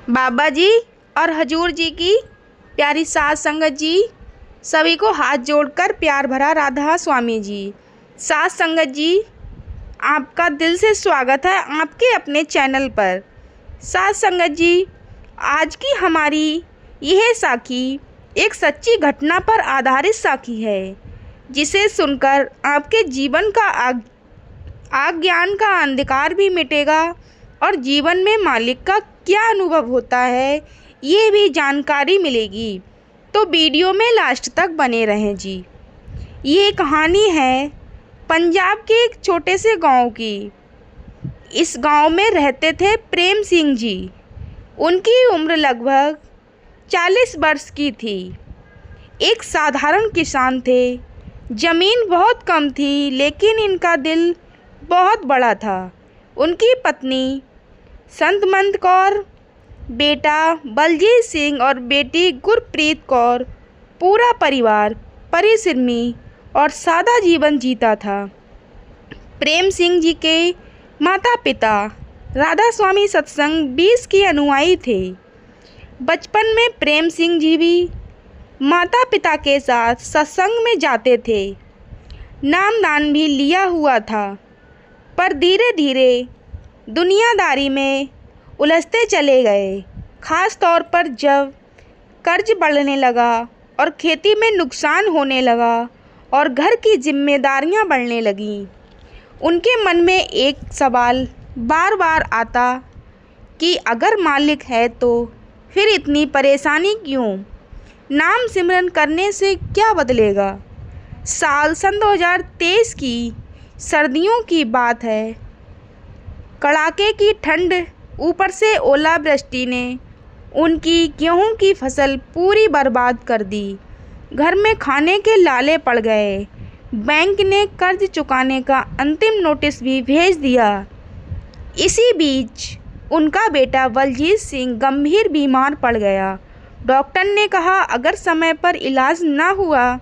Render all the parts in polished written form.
बाबा जी और हजूर जी की प्यारी साध संगत जी, सभी को हाथ जोड़कर प्यार भरा राधा स्वामी जी। साध संगत जी, आपका दिल से स्वागत है आपके अपने चैनल पर। साध संगत जी, आज की हमारी यह साखी एक सच्ची घटना पर आधारित साखी है, जिसे सुनकर आपके जीवन का अज्ञान का अंधकार भी मिटेगा और जीवन में मालिक का क्या अनुभव होता है ये भी जानकारी मिलेगी। तो वीडियो में लास्ट तक बने रहें जी। ये कहानी है पंजाब के एक छोटे से गांव की। इस गांव में रहते थे प्रेम सिंह जी। उनकी उम्र लगभग 40 वर्ष की थी। एक साधारण किसान थे। ज़मीन बहुत कम थी, लेकिन इनका दिल बहुत बड़ा था। उनकी पत्नी संतमंद कौर, बेटा बलजीत सिंह और बेटी गुरप्रीत कौर, पूरा परिवार परिश्रमी और सादा जीवन जीता था। प्रेम सिंह जी के माता पिता राधा स्वामी सत्संग 20 के अनुयायी थे। बचपन में प्रेम सिंह जी भी माता पिता के साथ सत्संग में जाते थे। नामदान भी लिया हुआ था, पर धीरे धीरे दुनियादारी में उलझते चले गए। ख़ास तौर पर जब कर्ज बढ़ने लगा और खेती में नुकसान होने लगा और घर की जिम्मेदारियां बढ़ने लगीं, उनके मन में एक सवाल बार बार आता कि अगर मालिक है तो फिर इतनी परेशानी क्यों? नाम सिमरन करने से क्या बदलेगा? साल सन 2023 की सर्दियों की बात है। कड़ाके की ठंड ऊपर से ओलावृष्टि ने उनकी गेहूं की फसल पूरी बर्बाद कर दी। घर में खाने के लाले पड़ गए। बैंक ने कर्ज चुकाने का अंतिम नोटिस भी भेज दिया। इसी बीच उनका बेटा बलजीत सिंह गंभीर बीमार पड़ गया। डॉक्टर ने कहा अगर समय पर इलाज ना हुआ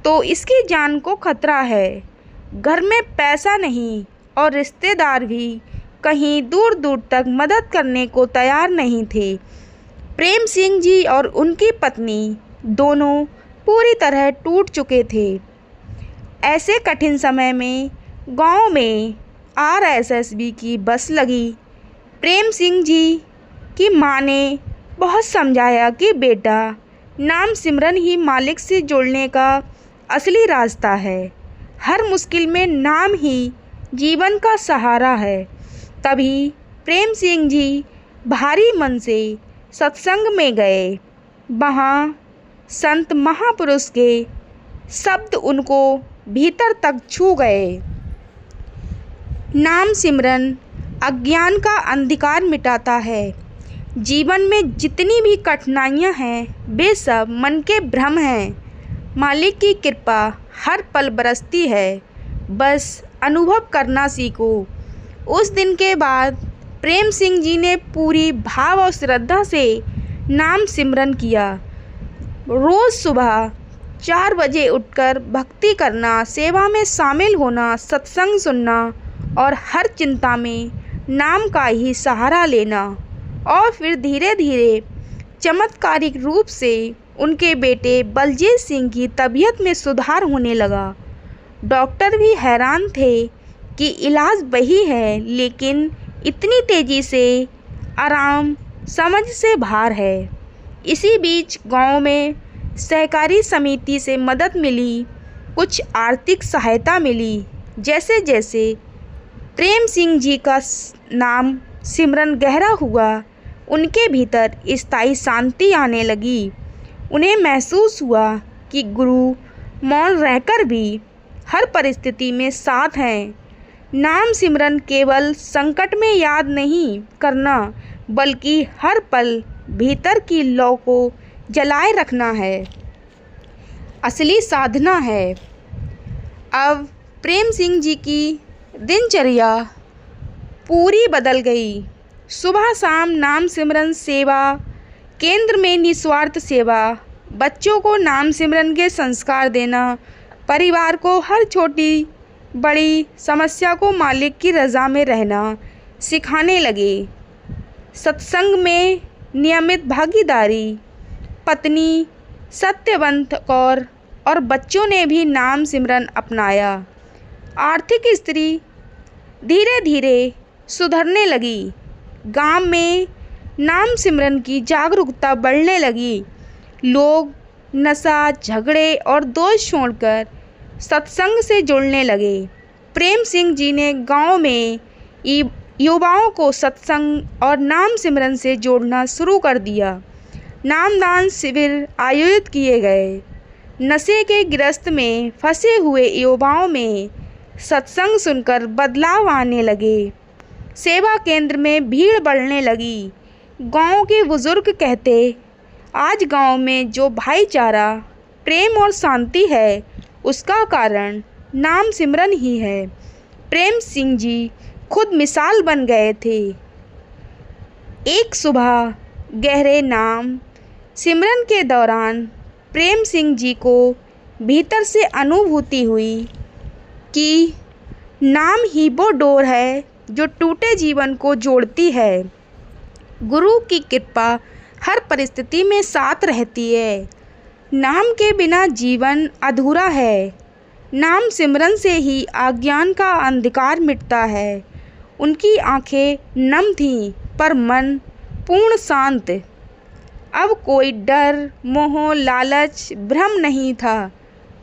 तो इसकी जान को खतरा है। घर में पैसा नहीं और रिश्तेदार भी कहीं दूर दूर तक मदद करने को तैयार नहीं थे। प्रेम सिंह जी और उनकी पत्नी दोनों पूरी तरह टूट चुके थे। ऐसे कठिन समय में गांव में आरएसएसबी की बस लगी। प्रेम सिंह जी की मां ने बहुत समझाया कि बेटा, नाम सिमरन ही मालिक से जुड़ने का असली रास्ता है। हर मुश्किल में नाम ही जीवन का सहारा है। तभी प्रेम सिंह जी भारी मन से सत्संग में गए। वहाँ संत महापुरुष के शब्द उनको भीतर तक छू गए। नाम सिमरन अज्ञान का अंधकार मिटाता है। जीवन में जितनी भी कठिनाइयाँ हैं वे सब मन के भ्रम हैं। मालिक की कृपा हर पल बरसती है, बस अनुभव करना सीखो। उस दिन के बाद प्रेम सिंह जी ने पूरी भाव और श्रद्धा से नाम सिमरन किया। रोज़ सुबह 4 बजे उठकर भक्ति करना, सेवा में शामिल होना, सत्संग सुनना और हर चिंता में नाम का ही सहारा लेना। और फिर धीरे धीरे चमत्कारिक रूप से उनके बेटे बलजीत सिंह की तबीयत में सुधार होने लगा। डॉक्टर भी हैरान थे कि इलाज वही है, लेकिन इतनी तेज़ी से आराम समझ से बाहर है। इसी बीच गांव में सहकारी समिति से मदद मिली, कुछ आर्थिक सहायता मिली। जैसे जैसे प्रेम सिंह जी का नाम सिमरन गहरा हुआ, उनके भीतर स्थायी शांति आने लगी। उन्हें महसूस हुआ कि गुरु मौन रहकर भी हर परिस्थिति में साथ हैं। नाम सिमरन केवल संकट में याद नहीं करना, बल्कि हर पल भीतर की लौ को जलाए रखना है, असली साधना है। अब प्रेम सिंह जी की दिनचर्या पूरी बदल गई। सुबह शाम नाम सिमरन सेवा केंद्र में निस्वार्थ सेवा, बच्चों को नाम सिमरन के संस्कार देना, परिवार को हर छोटी बड़ी समस्या को मालिक की रज़ा में रहना सिखाने लगे। सत्संग में नियमित भागीदारी। पत्नी सत्यवंत कौर और बच्चों ने भी नाम सिमरन अपनाया। आर्थिक स्थिति धीरे धीरे सुधरने लगी। गांव में नाम सिमरन की जागरूकता बढ़ने लगी। लोग नशा, झगड़े और दोष छोड़कर सत्संग से जुड़ने लगे। प्रेम सिंह जी ने गांव में युवाओं को सत्संग और नाम सिमरन से जोड़ना शुरू कर दिया। नामदान शिविर आयोजित किए गए। नशे के गिरफ्त में फंसे हुए युवाओं में सत्संग सुनकर बदलाव आने लगे। सेवा केंद्र में भीड़ बढ़ने लगी। गांव के बुजुर्ग कहते, आज गांव में जो भाईचारा, प्रेम और शांति है, उसका कारण नाम सिमरन ही है। प्रेम सिंह जी खुद मिसाल बन गए थे। एक सुबह गहरे नाम सिमरन के दौरान प्रेम सिंह जी को भीतर से अनुभूति हुई कि नाम ही वो डोर है जो टूटे जीवन को जोड़ती है। गुरु की कृपा हर परिस्थिति में साथ रहती है। नाम के बिना जीवन अधूरा है। नाम सिमरन से ही अज्ञान का अंधकार मिटता है। उनकी आंखें नम थीं पर मन पूर्ण शांत। अब कोई डर, मोह, लालच, भ्रम नहीं था।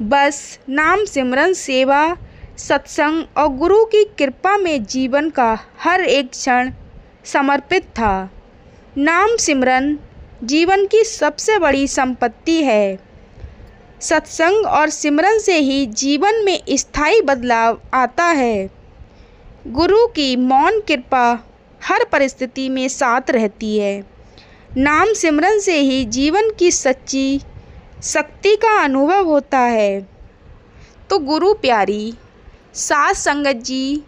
बस नाम सिमरन, सेवा, सत्संग और गुरु की कृपा में जीवन का हर एक क्षण समर्पित था। नाम सिमरन जीवन की सबसे बड़ी संपत्ति है। सत्संग और सिमरन से ही जीवन में स्थायी बदलाव आता है। गुरु की मौन कृपा हर परिस्थिति में साथ रहती है। नाम सिमरन से ही जीवन की सच्ची शक्ति का अनुभव होता है। तो गुरु प्यारी साथ संगत जी,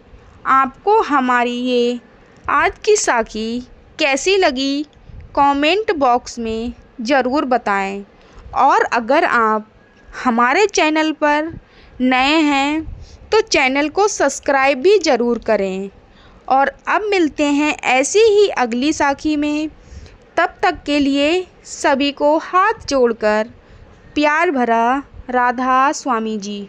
आपको हमारी ये आज की साखी कैसी लगी, कमेंट बॉक्स में ज़रूर बताएं। और अगर आप हमारे चैनल पर नए हैं तो चैनल को सब्सक्राइब भी ज़रूर करें। और अब मिलते हैं ऐसी ही अगली साखी में। तब तक के लिए सभी को हाथ जोड़कर प्यार भरा राधा स्वामी जी।